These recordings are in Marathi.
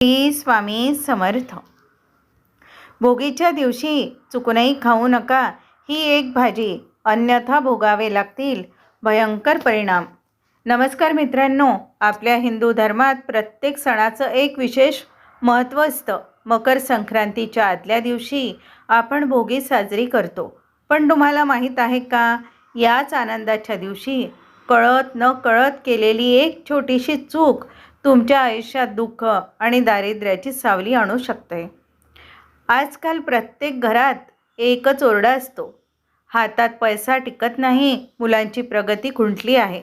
श्री स्वामी समर्थ. भोगीच्या दिवशी चुकूनही खाऊ नका ही एक भाजी, अन्यथा भोगावे लागतील भयंकर परिणाम. नमस्कार मित्रांनो, आपल्या हिंदू धर्मात प्रत्येक सणाचं एक विशेष महत्त्व असतं. मकर संक्रांतीच्या आदल्या दिवशी आपण भोगी साजरी करतो. पण तुम्हाला माहीत आहे का, याच आनंदाच्या दिवशी कळत न कळत केलेली एक छोटीशी चूक तुमच्या आयुष्यात दुःख आणि दारिद्र्याची सावली आणू शकते. आजकाल प्रत्येक घरात एकच ओरडा असतो. हातात पैसा टिकत नाही, मुलांची प्रगती खुंटली आहे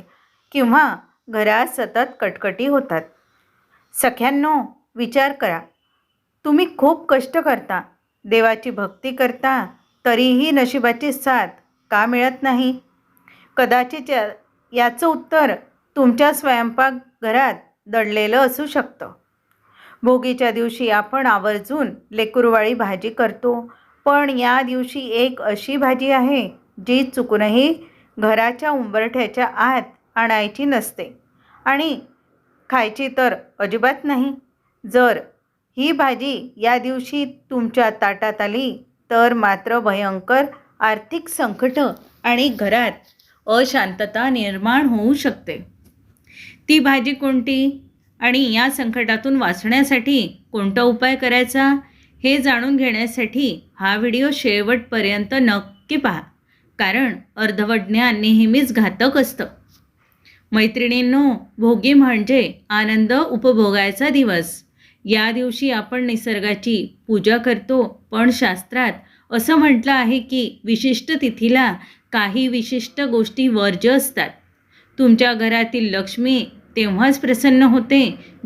किंवा घरात सतत कटकटी होतात. सख्यांनो, विचार करा, तुम्ही खूप कष्ट करता, देवाची भक्ती करता, तरीही नशिबाची साथ का मिळत नाही? कदाचित याचं उत्तर तुमच्या स्वयंपाकघरात दडलेलं असू शकतं. भोगीच्या दिवशी आपण आवर्जून लेकरूवाळी भाजी करतो, पण या दिवशी एक अशी भाजी आहे जी चुकूनही घराच्या उंबरठ्याच्या आत आणायची नसते आणि खायची तर अजिबात नाही. जर ही भाजी या दिवशी तुमच्या ताटात आली तर मात्र भयंकर आर्थिक संकट आणि घरात अशांतता निर्माण होऊ शकते. ती भाजी कोणती आणि या संकटातून वाचण्यासाठी कोणता उपाय करायचा हे जाणून घेण्यासाठी हा व्हिडिओ शेवटपर्यंत नक्की पहा, कारण अर्धवट ज्ञान नेहमीच घातक असतं. मैत्रिणींनो, भोगी म्हणजे आनंद उपभोगायचा दिवस. या दिवशी आपण निसर्गाची पूजा करतो, पण शास्त्रात असं म्हटलं आहे की विशिष्ट तिथीला काही विशिष्ट गोष्टी वर्ज्य असतात. तुमच्या घरातील लक्ष्मी तेव्हाच प्रसन्न होते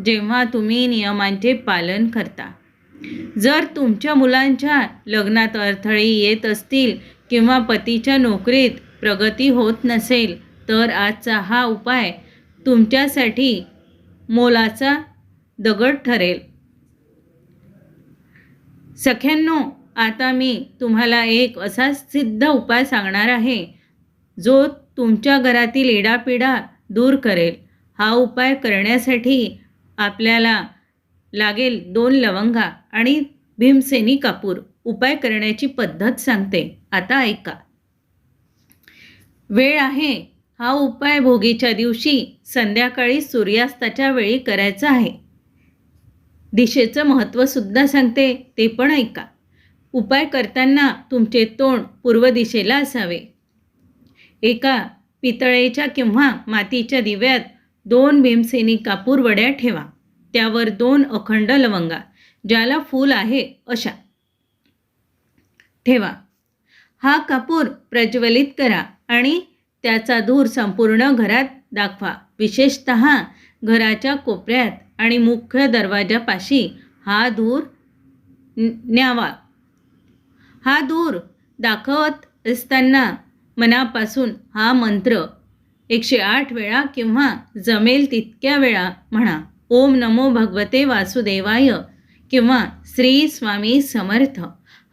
जेव्हा तुम्ही नियमांचे पालन करता. जर तुमच्या मुलांच्या लग्नात अडथळे येत असतील किंवा पतीच्या नोकरीत प्रगती होत नसेल, तर आजचा हा उपाय तुमच्यासाठी मोलाचा दगड ठरेल. सख्यांनो, आता मी तुम्हाला एक असा सिद्ध उपाय सांगणार आहे जो तुमच्या घरातील इडापिडा दूर करेल. हा उपाय करण्यासाठी आपल्याला लागेल 2 लवंगा आणि भीमसेनी कापूर. उपाय करण्याची पद्धत सांगते, आता ऐका. वेळ आहे. हा उपाय भोगीच्या दिवशी संध्याकाळी सूर्यास्ताच्या वेळी करायचा आहे. दिशेचं महत्त्वसुद्धा सांगते, ते पण ऐका. उपाय करताना तुमचे तोंड पूर्व दिशेला असावे. एका पितळेच्या किंवा मातीच्या दिव्यात 2 भीमसेनी कापूर वड्या ठेवा. त्यावर 2 अखंड लवंगा, ज्याला फूल आहे अशा, ठेवा. हा कापूर प्रज्वलित करा आणि त्याचा धूर संपूर्ण घरात दाखवा. विशेषतः घराच्या कोपऱ्यात आणि मुख्य दरवाजापाशी हा धूर न्यावा. हा धूर दाखवत असताना मनापासून हा मंत्र 108 वेळा किंवा जमेल तितक्या वेळा म्हणा. ओम नमो भगवते वासुदेवाय किंवा श्री स्वामी समर्थ.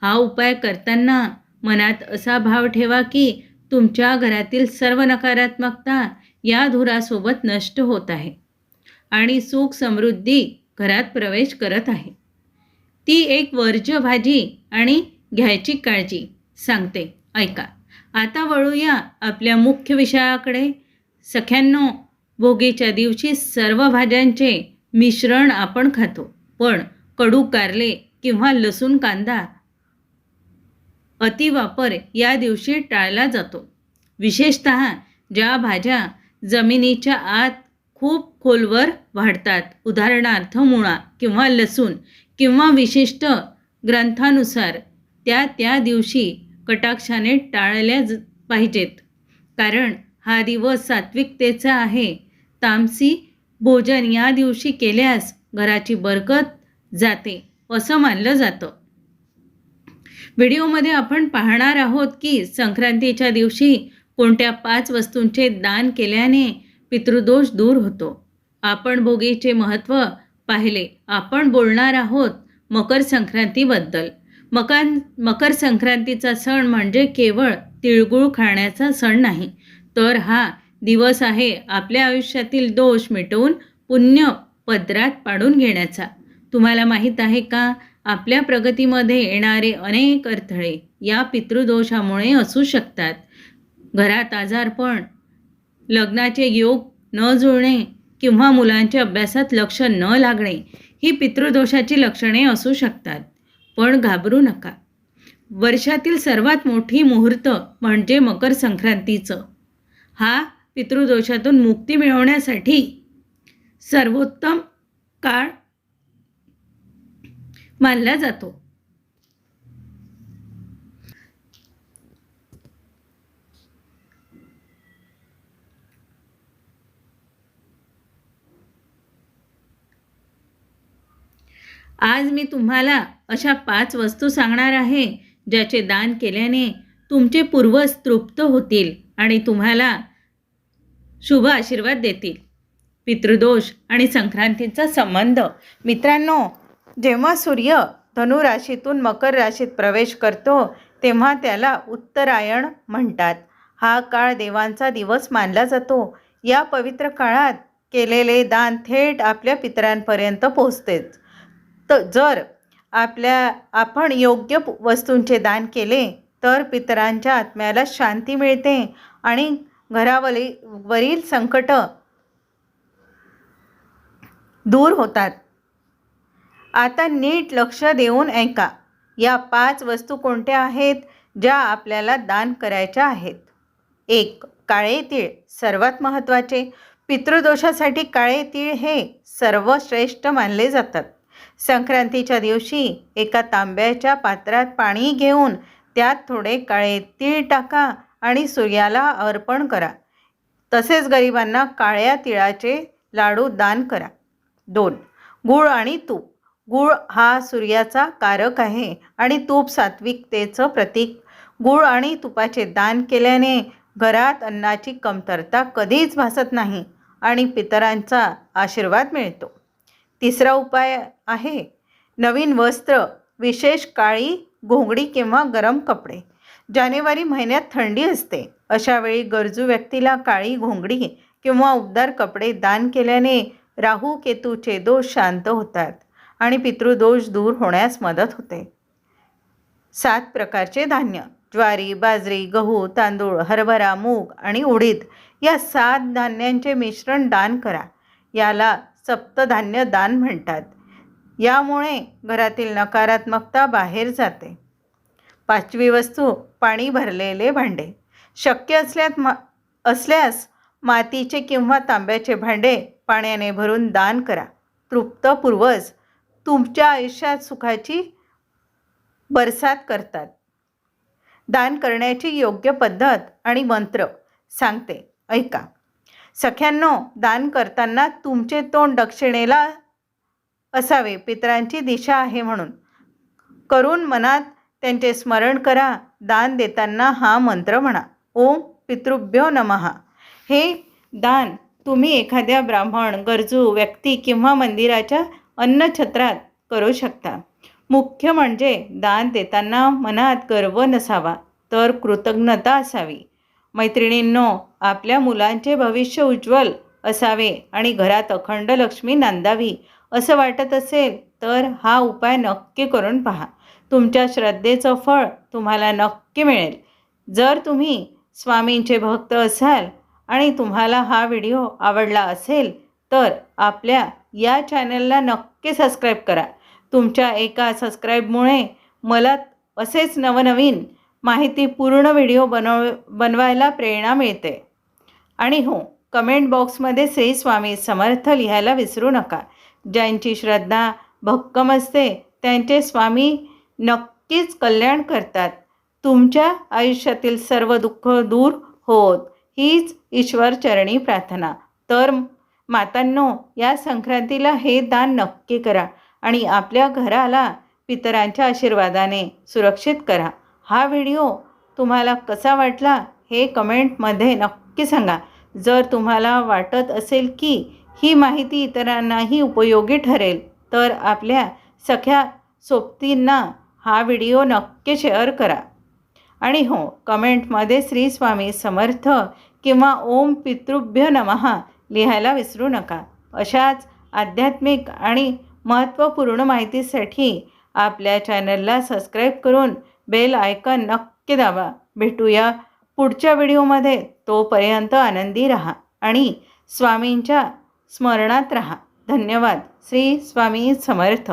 हा उपाय करताना मनात असा भाव ठेवा की तुमच्या घरातील सर्व नकारात्मकता या धुरासोबत नष्ट होत आहे आणि सुख समृद्धी घरात प्रवेश करत आहे. ती एक वर्ज्य भाजी आणि घ्यायची काळजी सांगते, ऐका. आता वळूया आपल्या मुख्य विषयाकडे. सख्यांनो, भोगीच्या दिवशी सर्व भाज्यांचे मिश्रण आपण खातो, पण कडू कारले किंवा लसूण कांदा अतिवापर या दिवशी टाळला जातो. विशेषतः ज्या भाज्या जमिनीच्या आत खूप खोलवर वाढतात, उदाहरणार्थ मुळा किंवा लसूण, किंवा विशिष्ट ग्रंथानुसार त्या दिवशी कटाक्षाने टाळल्या पाहिजेत, कारण हा दिवस सात्विकतेचा आहे. तामसी भोजन या दिवशी केल्यास घराची बरकत जाते असं मानलं जातं. व्हिडिओमध्ये आपण पाहणार आहोत की संक्रांतीच्या दिवशी कोणत्या 5 वस्तूंचे दान केल्याने पितृदोष दूर होतो. आपण भोगीचे महत्त्व पाहिले. आपण बोलणार आहोत मकर संक्रांतीबद्दल. मकर संक्रांतीचा सण म्हणजे केवळ तिळगुळ खाण्याचा सण नाही, तर हा दिवस आहे आपल्या आयुष्यातील दोष मिटवून पुण्य पदरात पाडून घेण्याचा. तुम्हाला माहीत आहे का, आपल्या प्रगतीमध्ये येणारे अनेक अडथळे या पितृदोषामुळे असू शकतात. घरात आजारपण, लग्नाचे योग न जुळणे किंवा मुलांच्या अभ्यासात लक्ष न लागणे ही पितृदोषाची लक्षणे असू शकतात. पण घाबरू नका. वर्षातील सर्वात मोठी मुहूर्त म्हणजे मकर संक्रांतीचं. हा पितृदोषातून मुक्ती मिळवण्यासाठी सर्वोत्तम काळ मानला जातो. आज मी तुम्हाला अशा 5 वस्तू सांगणार आहे ज्याचे दान केल्याने तुमचे पूर्वज तृप्त होतील आणि तुम्हाला शुभ आशीर्वाद देतील. पितृदोष आणि संक्रांतीचा संबंध. मित्रांनो, जेव्हा सूर्य धनु राशीतून मकर राशीत प्रवेश करतो तेव्हा त्याला उत्तरायण म्हणतात. हा काळ देवांचा दिवस मानला जातो. या पवित्र काळात केलेले दान थेट आपल्या पितरांपर्यंत पोहोचतेच. तर जर आपण योग्य वस्तूंचे दान केले तर पितरांच्या आत्म्याला शांती मिळते आणि घरावरील संकट दूर होतात. आता नीट लक्ष देऊन ऐका. या 5 वस्तू कोणत्या आहेत ज्या आपल्याला दान करायच्या आहेत? 1. काळे तीळ. सर्वात महत्त्वाचे. पितृदोषासाठी काळे तीळ हे सर्वश्रेष्ठ मानले जातात. संक्रांतीच्या दिवशी एका तांब्याच्या पात्रात पाणी घेऊन त्यात थोडे काळे तीळ टाका आणि सूर्याला अर्पण करा. तसेच गरिबांना काळ्या तिळाचे लाडू दान करा. 2. गूळ आणि तूप. गूळ हा सूर्याचा कारक आहे आणि तूप सात्विकतेचं प्रतीक. गूळ आणि तुपाचे दान केल्याने घरात अन्नाची कमतरता कधीच भासत नाही आणि पितरांचा आशीर्वाद मिळतो. 3रा उपाय आहे नवीन वस्त्र, विशेष काळी घोंगडी किंवा गरम कपडे. जानेवारी महिन्यात थंडी असते. अशा वेळी गरजू व्यक्तीला काळी घोंगडी किंवा उबदार कपडे दान केल्याने राहू केतूचे दोष शांत होतात आणि पितृदोष दूर होण्यास मदत होते. 7 प्रकारचे धान्य. ज्वारी, बाजरी, गहू, तांदूळ, हरभरा, मूग आणि उडीद या 7 धान्यांचे मिश्रण दान करा. याला सप्तधान्य दान म्हणतात. यामुळे घरातील नकारात्मकता बाहेर जाते. 5वी वस्तू पाणी भरलेले भांडे. शक्य असल्यास मातीचे किंवा तांब्याचे भांडे पाण्याने भरून दान करा. तृप्त पूर्वज तुमच्या आयुष्यात सुखाची बरसात करतात. दान करण्याची योग्य पद्धत आणि मंत्र सांगते, ऐका. सख्यांनो, दान करताना तुमचे तोंड दक्षिणेला असावे. पितरांची दिशा आहे म्हणून करून मनात त्यांचे स्मरण करा. दान देताना हा मंत्र म्हणा, ओम पितृभ्यो नमः. हे दान तुम्ही एखाद्या ब्राह्मण, गरजू व्यक्ती किंवा मंदिराच्या अन्नछत्रात करू शकता. मुख्य म्हणजे दान देताना मनात गर्व नसावा, तर कृतज्ञता असावी. मैत्रिणींनो, आपल्या मुलांचे भविष्य उज्ज्वल असावे आणि घरात अखंड लक्ष्मी नांदावी असं वाटत असेल तर हा उपाय नक्की करून पहा. तुमच्या श्रद्धेचं फळ तुम्हाला नक्की मिळेल. जर तुम्ही स्वामींचे भक्त असाल आणि तुम्हाला हा व्हिडिओ आवडला असेल तर आपल्या या चॅनलला नक्की सबस्क्राईब करा. तुमच्या एका सबस्क्राईबमुळे मला असेच नवनवीन माहितीपूर्ण व्हिडिओ बनवायला प्रेरणा मिळते. आणि हो, कमेंट बॉक्समध्ये श्री स्वामी समर्थ लिहायला विसरू नका. ज्यांची श्रद्धा भक्कम असते त्यांचे स्वामी नक्कीच कल्याण करतात. तुमच्या आयुष्यातील सर्व दुःख दूर होत हीच ईश्वर चरणी प्रार्थना. तर मातांनो, या संक्रांतीला हे दान नक्की करा आणि आपल्या घराला पितरांच्या आशीर्वादाने सुरक्षित करा. हा व्हिडिओ तुम्हाला कसा वाटला हे कमेंटमध्ये नक्की सांगा. जर तुम्हाला वाटत असेल की ही माहिती इतरांनाही उपयोगी ठरेल तर आपल्या सख्या सोबतींना हा व्हिडिओ नक्की शेअर करा. आणि हो, कमेंटमध्ये श्री स्वामी समर्थ किंवा ओम पितृभ्य नमः लिहायला विसरू नका. अशाच आध्यात्मिक आणि महत्त्वपूर्ण माहितीसाठी आपल्या चॅनलला सबस्क्राईब करून बेल आयकॉन नक्की दाबा. भेटूया पुढच्या व्हिडिओमध्ये. तोपर्यंत आनंदी राहा आणि स्वामींच्या स्मरणात राहा. धन्यवाद. श्री स्वामी समर्थ.